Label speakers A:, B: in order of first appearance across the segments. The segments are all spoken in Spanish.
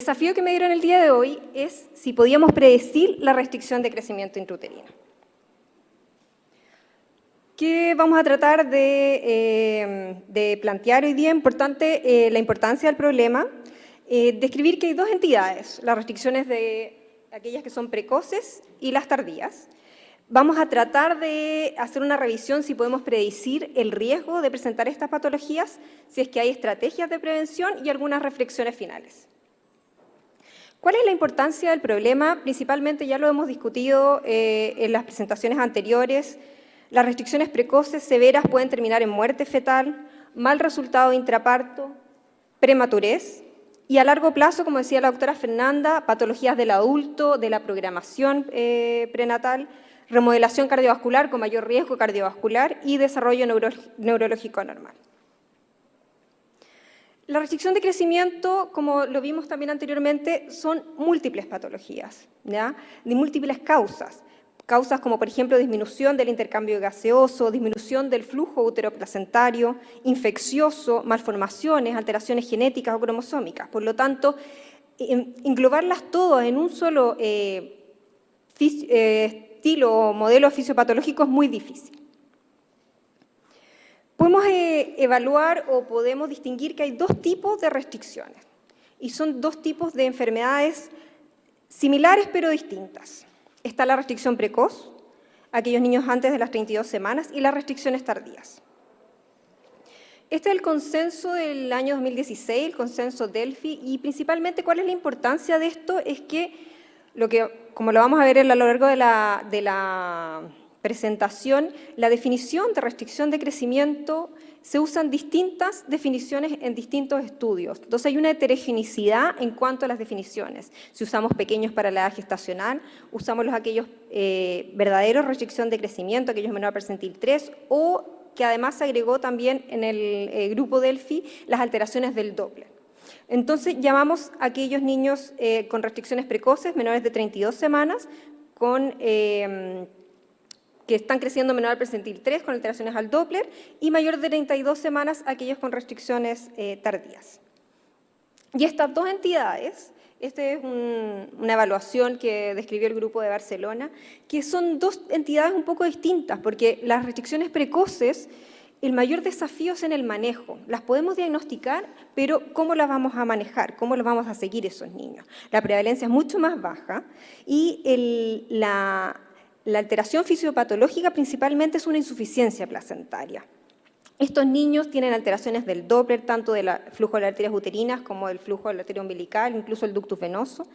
A: El desafío que me dieron el día de hoy es si podíamos predecir la restricción de crecimiento intrauterino. ¿Qué vamos a tratar de plantear hoy día? Importante la importancia del problema, describir que hay dos entidades, las restricciones de aquellas que son precoces y las tardías. Vamos a tratar de hacer una revisión si podemos predecir el riesgo de presentar estas patologías, si es que hay estrategias de prevención y algunas reflexiones finales. ¿Cuál es la importancia del problema? Principalmente ya lo hemos discutido en las presentaciones anteriores. Las restricciones precoces severas pueden terminar en muerte fetal, mal resultado de intraparto, prematurez y a largo plazo, como decía la doctora Fernanda, patologías del adulto, de la programación prenatal, remodelación cardiovascular con mayor riesgo cardiovascular y desarrollo neurológico anormal. La restricción de crecimiento, como lo vimos también anteriormente, son múltiples patologías, ¿ya? De múltiples causas. Causas como, por ejemplo, disminución del intercambio gaseoso, disminución del flujo uteroplacentario, infeccioso, malformaciones, alteraciones genéticas o cromosómicas. Por lo tanto, englobarlas todas en un solo estilo o modelo fisiopatológico es muy difícil. Podemos evaluar o podemos distinguir que hay dos tipos de restricciones y son dos tipos de enfermedades similares pero distintas. Está la restricción precoz, aquellos niños antes de las 32 semanas, y las restricciones tardías. Este es el consenso del año 2016, el consenso Delphi, y principalmente cuál es la importancia de esto es que, como lo vamos a ver a lo largo de la presentación, la definición de restricción de crecimiento se usan distintas definiciones en distintos estudios. Entonces hay una heterogeneidad en cuanto a las definiciones. Si usamos pequeños para la edad gestacional, usamos aquellos verdaderos restricción de crecimiento, aquellos menor percentil 3, o que además se agregó también en el grupo Delphi las alteraciones del Doppler. Entonces llamamos a aquellos niños con restricciones precoces, menores de 32 semanas, que están creciendo menor al percentil 3 con alteraciones al Doppler y mayor de 32 semanas aquellos con restricciones tardías. Y estas dos entidades, esta es una evaluación que describió el grupo de Barcelona, que son dos entidades un poco distintas, porque las restricciones precoces, el mayor desafío es en el manejo. Las podemos diagnosticar, pero ¿cómo las vamos a manejar? ¿Cómo los vamos a seguir esos niños? La prevalencia es mucho más baja y la alteración fisiopatológica principalmente es una insuficiencia placentaria. Estos niños tienen alteraciones del Doppler, tanto del flujo de las arterias uterinas como del flujo de la arteria umbilical, incluso el ductus venoso.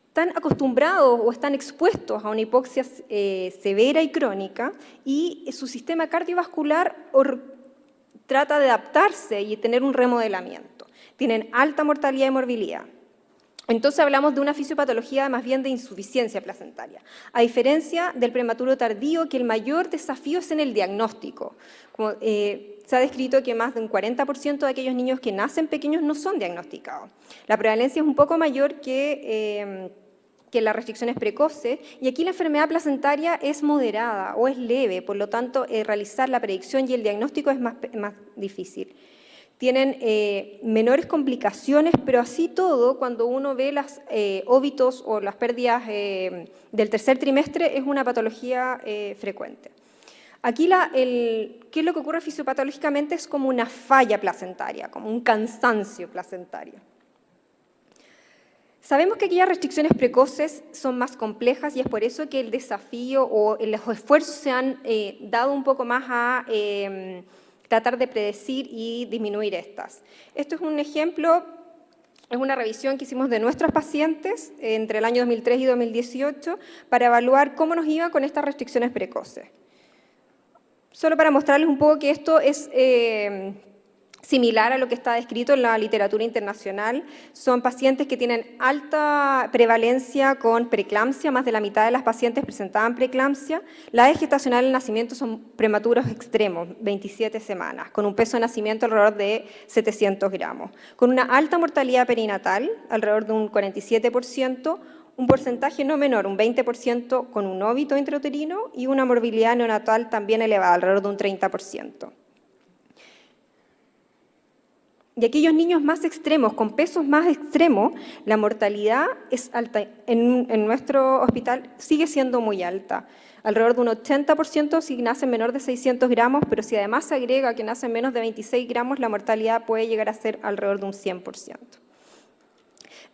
A: Están acostumbrados o están expuestos a una hipoxia severa y crónica y su sistema cardiovascular trata de adaptarse y tener un remodelamiento. Tienen alta mortalidad y morbilidad. Entonces hablamos de una fisiopatología más bien de insuficiencia placentaria, a diferencia del prematuro tardío, que el mayor desafío es en el diagnóstico. Como, se ha descrito que más de un 40% de aquellos niños que nacen pequeños no son diagnosticados. La prevalencia es un poco mayor que las restricciones precoces, y aquí la enfermedad placentaria es moderada o es leve, por lo tanto realizar la predicción y el diagnóstico es más difícil. Tienen menores complicaciones, pero así todo, cuando uno ve los óbitos o las pérdidas del tercer trimestre, es una patología frecuente. Aquí, ¿qué es lo que ocurre fisiopatológicamente? Es como una falla placentaria, como un cansancio placentario. Sabemos que aquellas restricciones precoces son más complejas y es por eso que el desafío o los esfuerzos se han dado un poco más a tratar de predecir y disminuir estas. Esto es un ejemplo, es una revisión que hicimos de nuestros pacientes entre el año 2003 y 2018 para evaluar cómo nos iba con estas restricciones precoces. Solo para mostrarles un poco que esto es similar a lo que está descrito en la literatura internacional. Son pacientes que tienen alta prevalencia con preeclampsia, más de la mitad de las pacientes presentaban preeclampsia. La edad gestacional del nacimiento son prematuros extremos, 27 semanas, con un peso de nacimiento alrededor de 700 gramos, con una alta mortalidad perinatal, alrededor de un 47%, un porcentaje no menor, un 20% con un óbito intrauterino y una morbilidad neonatal también elevada, alrededor de un 30%. Y aquellos niños más extremos, con pesos más extremos, la mortalidad es alta. En nuestro hospital sigue siendo muy alta. Alrededor de un 80% si nacen menor de 600 gramos, pero si además se agrega que nacen menos de 26 gramos, la mortalidad puede llegar a ser alrededor de un 100%.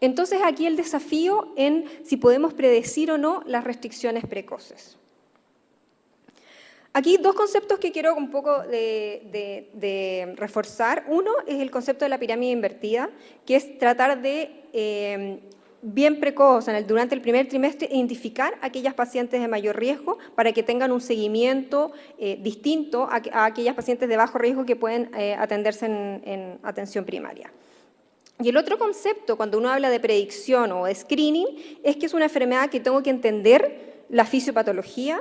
A: Entonces aquí el desafío en si podemos predecir o no las restricciones precoces. Aquí dos conceptos que quiero un poco de reforzar. Uno es el concepto de la pirámide invertida, que es tratar de, bien precoz, durante el primer trimestre, identificar a aquellas pacientes de mayor riesgo para que tengan un seguimiento distinto a aquellas pacientes de bajo riesgo que pueden atenderse en atención primaria. Y el otro concepto, cuando uno habla de predicción o de screening, es que es una enfermedad que tengo que entender la fisiopatología,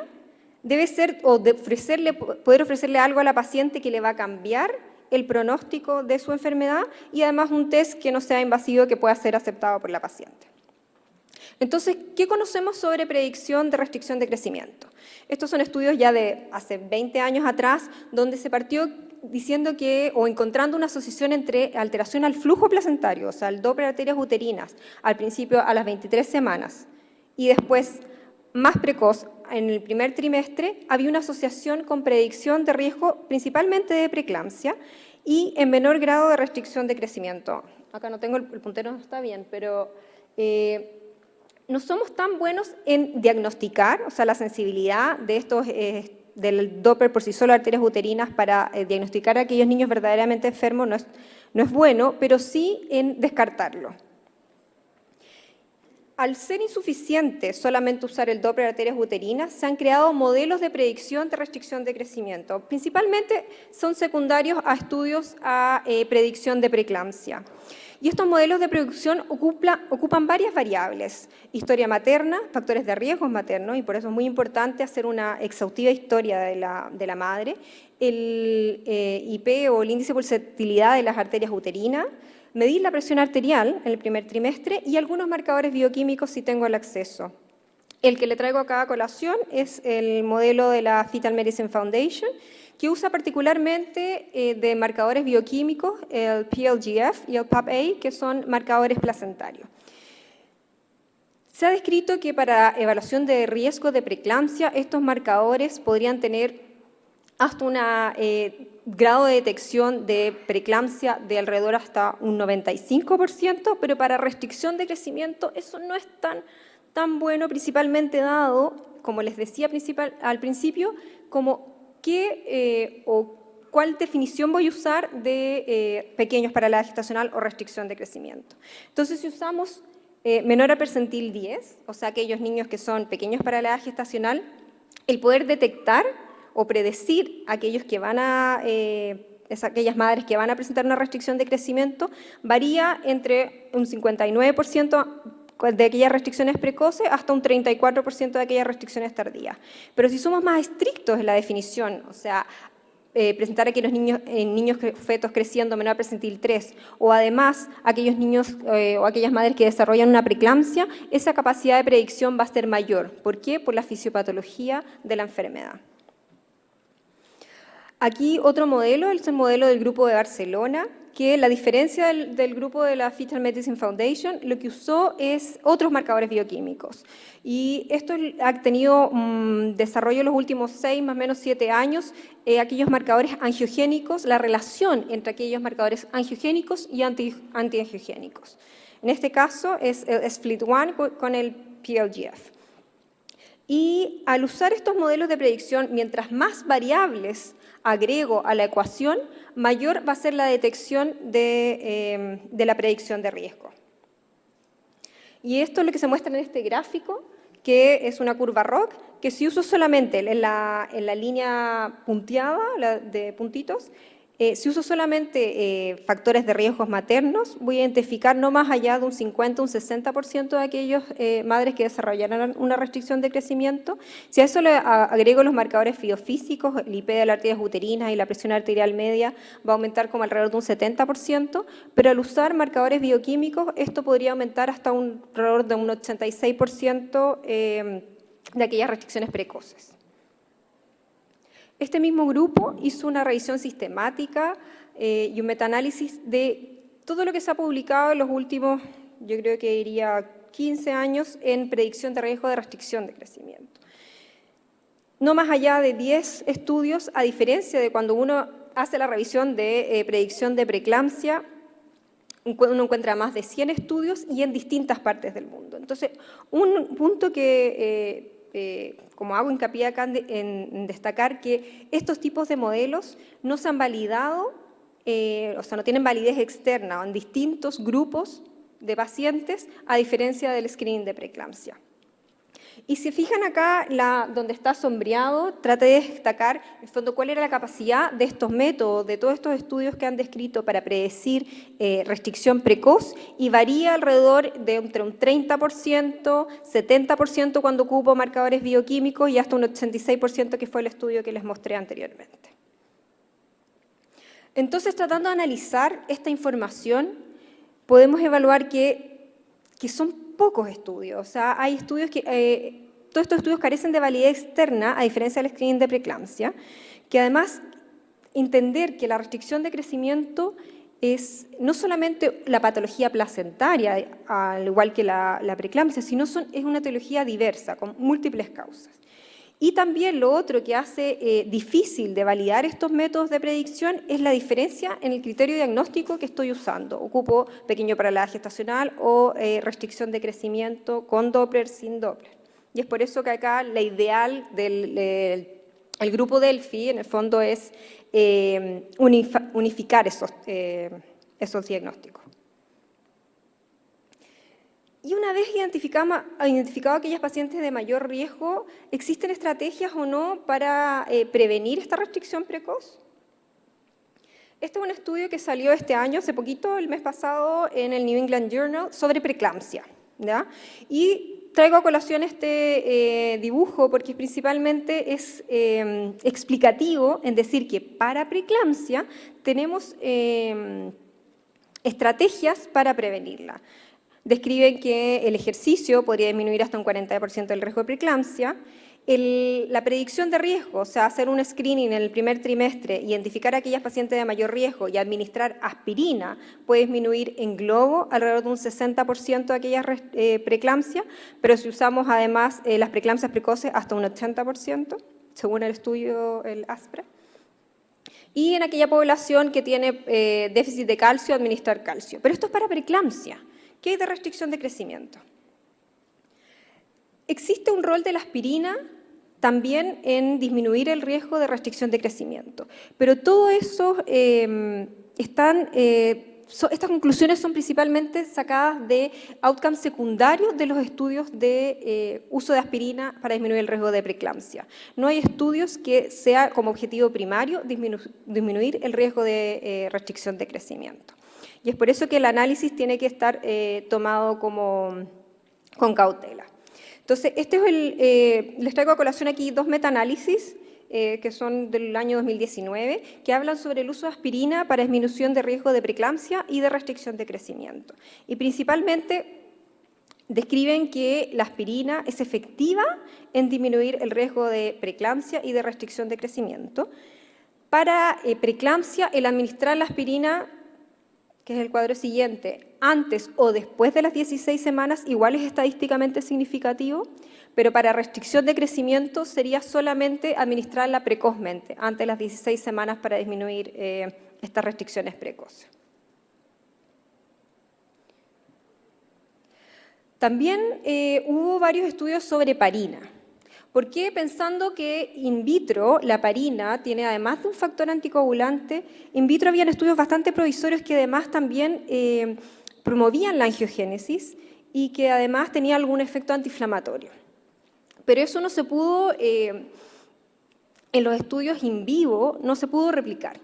A: debe ser o de poder ofrecerle algo a la paciente que le va a cambiar el pronóstico de su enfermedad y además un test que no sea invasivo que pueda ser aceptado por la paciente. Entonces, ¿qué conocemos sobre predicción de restricción de crecimiento? Estos son estudios ya de hace 20 años atrás, donde se partió diciendo que, o encontrando una asociación entre alteración al flujo placentario, o sea, al Doppler de arterias uterinas, al principio a las 23 semanas, y después, más precoz, en el primer trimestre, había una asociación con predicción de riesgo principalmente de preeclampsia y en menor grado de restricción de crecimiento. Acá no tengo, el puntero no está bien, pero no somos tan buenos en diagnosticar, o sea, la sensibilidad de estos, del Doppler por sí solo, arterias uterinas, para diagnosticar a aquellos niños verdaderamente enfermos no es bueno, pero sí en descartarlo. Al ser insuficiente solamente usar el Doppler de arterias uterinas, se han creado modelos de predicción de restricción de crecimiento. Principalmente son secundarios a estudios a predicción de preeclampsia. Y estos modelos de predicción ocupan varias variables. Historia materna, factores de riesgo maternos, y por eso es muy importante hacer una exhaustiva historia de la madre, el IP o el índice de pulsatilidad de las arterias uterinas, medir la presión arterial en el primer trimestre y algunos marcadores bioquímicos si tengo el acceso. El que le traigo acá a colación es el modelo de la Fetal Medicine Foundation, que usa particularmente de marcadores bioquímicos el PLGF y el PAP-A, que son marcadores placentarios. Se ha descrito que para evaluación de riesgo de preeclampsia, estos marcadores podrían tener hasta un grado de detección de preeclampsia de alrededor hasta un 95%, pero para restricción de crecimiento eso no es tan bueno, principalmente dado, como les decía al principio, como qué o cuál definición voy a usar de pequeños para la gestacional o restricción de crecimiento. Entonces, si usamos menor a percentil 10, o sea, aquellos niños que son pequeños para la edad gestacional, el poder detectar o predecir aquellos que van a, aquellas madres que van a presentar una restricción de crecimiento varía entre un 59% de aquellas restricciones precoces hasta un 34% de aquellas restricciones tardías. Pero si somos más estrictos en la definición, o sea, presentar a aquellos niños fetos creciendo menor a percentil 3, o además aquellos niños o aquellas madres que desarrollan una preeclampsia, esa capacidad de predicción va a ser mayor. ¿Por qué? Por la fisiopatología de la enfermedad. Aquí otro modelo, es el modelo del grupo de Barcelona, que la diferencia del grupo de la Fetal Medicine Foundation, lo que usó es otros marcadores bioquímicos. Y esto ha tenido desarrollo en los últimos 6, más o menos 7 años, aquellos marcadores angiogénicos, la relación entre aquellos marcadores angiogénicos y antiangiogénicos. En este caso es el SPLIT1 con el PLGF. Y al usar estos modelos de predicción, mientras más variables agrego a la ecuación, mayor va a ser la detección de la predicción de riesgo. Y esto es lo que se muestra en este gráfico, que es una curva ROC, que si uso solamente en la línea punteada, de puntitos, si uso solamente factores de riesgos maternos, voy a identificar no más allá de un 50 o un 60% de aquellos madres que desarrollaron una restricción de crecimiento. Si a eso le agrego los marcadores biofísicos, el IP de las arterias uterinas y la presión arterial media, va a aumentar como alrededor de un 70%, pero al usar marcadores bioquímicos, esto podría aumentar hasta alrededor de un 86% de aquellas restricciones precoces. Este mismo grupo hizo una revisión sistemática y un metaanálisis de todo lo que se ha publicado en los últimos, yo creo que diría 15 años, en predicción de riesgo de restricción de crecimiento. No más allá de 10 estudios, a diferencia de cuando uno hace la revisión de predicción de preeclampsia, uno encuentra más de 100 estudios y en distintas partes del mundo. Entonces, un punto que, como hago hincapié acá en destacar, que estos tipos de modelos no se han validado, o sea, no tienen validez externa en distintos grupos de pacientes, a diferencia del screening de preeclampsia. Y si fijan acá, donde está sombreado, trate de destacar, en el fondo, cuál era la capacidad de estos métodos, de todos estos estudios que han descrito para predecir restricción precoz, y varía alrededor de entre un 30%, 70% cuando ocupo marcadores bioquímicos y hasta un 86% que fue el estudio que les mostré anteriormente. Entonces, tratando de analizar esta información, podemos evaluar que son pocos estudios. O sea, hay estudios que, todos estos estudios carecen de validez externa, a diferencia del screening de preeclampsia, que además entender que la restricción de crecimiento es no solamente la patología placentaria, al igual que la preeclampsia, sino es una etiología diversa, con múltiples causas. Y también lo otro que hace difícil de validar estos métodos de predicción es la diferencia en el criterio diagnóstico que estoy usando. Ocupo pequeño paralaje gestacional o restricción de crecimiento con Doppler, sin Doppler. Y es por eso que acá la ideal del grupo Delphi, en el fondo, es unificar esos diagnósticos. Y una vez identificado aquellas pacientes de mayor riesgo, ¿existen estrategias o no para prevenir esta restricción precoz? Este es un estudio que salió este año, hace poquito, el mes pasado, en el New England Journal, sobre preeclampsia, ¿ya? Y traigo a colación este dibujo porque principalmente es explicativo en decir que para preeclampsia tenemos estrategias para prevenirla. Describen que el ejercicio podría disminuir hasta un 40% el riesgo de preeclampsia. La predicción de riesgo, o sea, hacer un screening en el primer trimestre, identificar a aquellas pacientes de mayor riesgo y administrar aspirina, puede disminuir en globo alrededor de un 60% de aquellas preeclampsia, pero si usamos además las preeclampsias precoces, hasta un 80%, según el estudio, el ASPRA. Y en aquella población que tiene déficit de calcio, administrar calcio. Pero esto es para preeclampsia. ¿Qué hay de restricción de crecimiento? Existe un rol de la aspirina también en disminuir el riesgo de restricción de crecimiento, pero todo eso estas conclusiones son principalmente sacadas de outcomes secundarios de los estudios de uso de aspirina para disminuir el riesgo de preeclampsia. No hay estudios que sea como objetivo primario disminuir el riesgo de restricción de crecimiento. Y es por eso que el análisis tiene que estar tomado con cautela. Entonces, les traigo a colación aquí dos metaanálisis que son del año 2019, que hablan sobre el uso de aspirina para disminución de riesgo de preeclampsia y de restricción de crecimiento. Y principalmente describen que la aspirina es efectiva en disminuir el riesgo de preeclampsia y de restricción de crecimiento. Para preeclampsia, el administrar la aspirina, que es el cuadro siguiente, antes o después de las 16 semanas, igual es estadísticamente significativo, pero para restricción de crecimiento sería solamente administrarla precozmente, antes de las 16 semanas para disminuir estas restricciones precoces. También hubo varios estudios sobre parina. ¿Por qué? Pensando que in vitro la parina tiene, además de un factor anticoagulante, in vitro habían estudios bastante provisorios que además también promovían la angiogénesis y que además tenía algún efecto antiinflamatorio. Pero eso no se pudo, en los estudios in vivo, no se pudo replicar.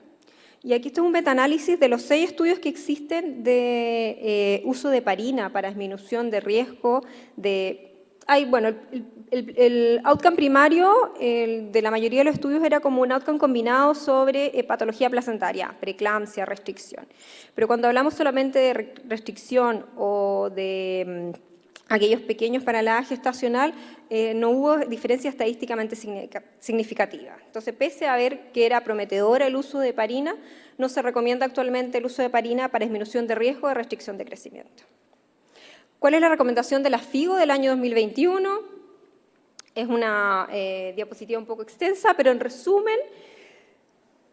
A: Y aquí está un metaanálisis de los 6 estudios que existen de uso de parina para disminución de riesgo de... el outcome primario de la mayoría de los estudios era como un outcome combinado sobre patología placentaria, preeclampsia, restricción. Pero cuando hablamos solamente de restricción o de aquellos pequeños para la edad gestacional, no hubo diferencia estadísticamente significativa. Entonces, pese a ver que era prometedor el uso de heparina, no se recomienda actualmente el uso de heparina para disminución de riesgo de restricción de crecimiento. ¿Cuál es la recomendación de la FIGO del año 2021? Es una diapositiva un poco extensa, pero en resumen,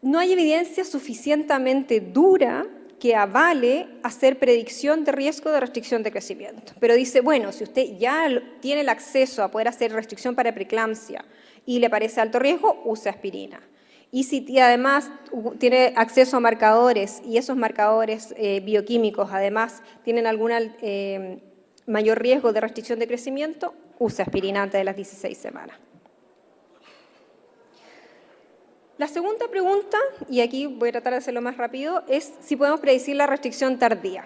A: no hay evidencia suficientemente dura que avale hacer predicción de riesgo de restricción de crecimiento. Pero dice, bueno, si usted ya tiene el acceso a poder hacer restricción para preeclampsia y le parece alto riesgo, use aspirina. Y si además tiene acceso a marcadores y esos marcadores bioquímicos además tienen algún mayor riesgo de restricción de crecimiento, use aspirina antes de las 16 semanas. La segunda pregunta, y aquí voy a tratar de hacerlo más rápido, es si podemos predecir la restricción tardía.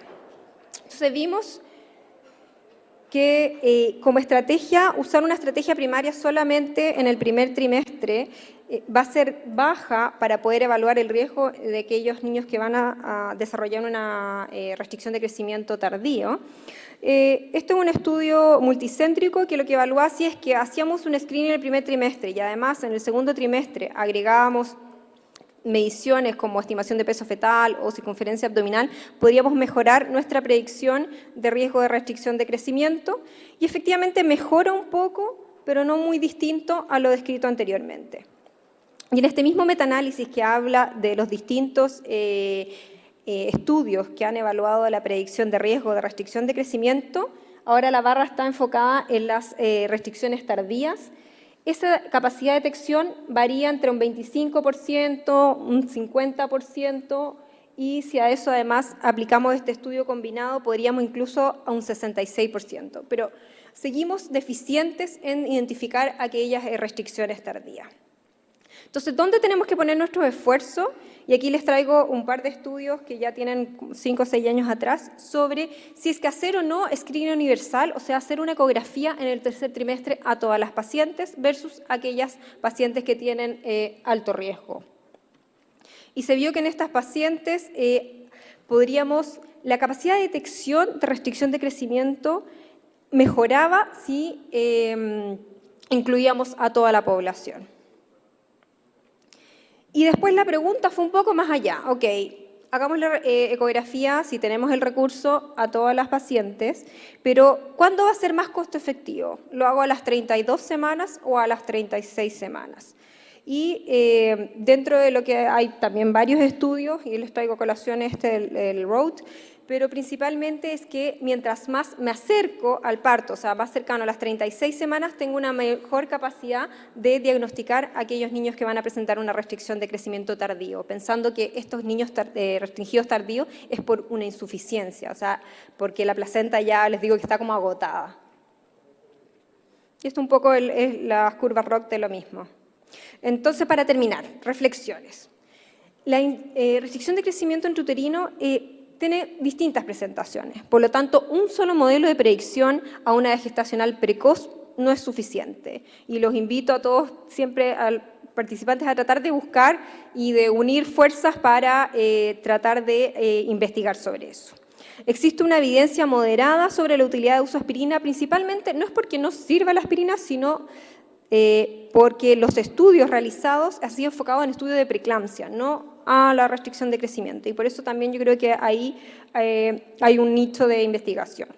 A: Entonces vimos que como estrategia, usar una estrategia primaria solamente en el primer trimestre va a ser baja para poder evaluar el riesgo de aquellos niños que van a desarrollar una restricción de crecimiento tardío. Esto es un estudio multicéntrico que lo que evalúa si es que hacíamos un screening en el primer trimestre y además en el segundo trimestre agregábamos mediciones como estimación de peso fetal o circunferencia abdominal, podríamos mejorar nuestra predicción de riesgo de restricción de crecimiento y efectivamente mejora un poco, pero no muy distinto a lo descrito anteriormente. Y en este mismo metaanálisis que habla de los distintos estudios que han evaluado la predicción de riesgo de restricción de crecimiento, ahora la barra está enfocada en las restricciones tardías. Esa capacidad de detección varía entre un 25%, un 50%, y si a eso además aplicamos este estudio combinado, podríamos incluso a un 66%. Pero seguimos deficientes en identificar aquellas restricciones tardías. Entonces, ¿dónde tenemos que poner nuestros esfuerzos? Y aquí les traigo un par de estudios que ya tienen 5 o 6 años atrás sobre si es que hacer o no screening universal, o sea, hacer una ecografía en el tercer trimestre a todas las pacientes versus aquellas pacientes que tienen alto riesgo. Y se vio que en estas pacientes la capacidad de detección de restricción de crecimiento mejoraba si incluíamos a toda la población. Y después la pregunta fue un poco más allá. Ok, hagamos la ecografía, si tenemos el recurso, a todas las pacientes, pero ¿cuándo va a ser más costo efectivo? ¿Lo hago a las 32 semanas o a las 36 semanas? Y dentro de lo que hay también varios estudios, y les traigo a colación el Road, pero principalmente es que mientras más me acerco al parto, o sea, más cercano a las 36 semanas, tengo una mejor capacidad de diagnosticar a aquellos niños que van a presentar una restricción de crecimiento tardío, pensando que estos niños restringidos tardíos es por una insuficiencia, o sea, porque la placenta ya les digo que está como agotada. Y esto un poco es las curvas ROC de lo mismo. Entonces, para terminar, reflexiones. La restricción de crecimiento intrauterino tiene distintas presentaciones. Por lo tanto, un solo modelo de predicción a una edad gestacional precoz no es suficiente. Y los invito a todos, siempre a participantes, a tratar de buscar y de unir fuerzas para tratar de investigar sobre eso. Existe una evidencia moderada sobre la utilidad de uso de aspirina, principalmente no es porque no sirva la aspirina, sino porque los estudios realizados han sido enfocados en estudios de preeclampsia, no a la restricción de crecimiento. Y por eso también yo creo que ahí hay un nicho de investigación.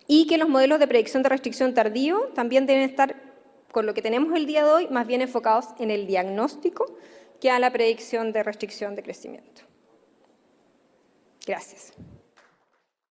A: Y que los modelos de predicción de restricción tardío también deben estar, con lo que tenemos el día de hoy, más bien enfocados en el diagnóstico que a la predicción de restricción de crecimiento. Gracias.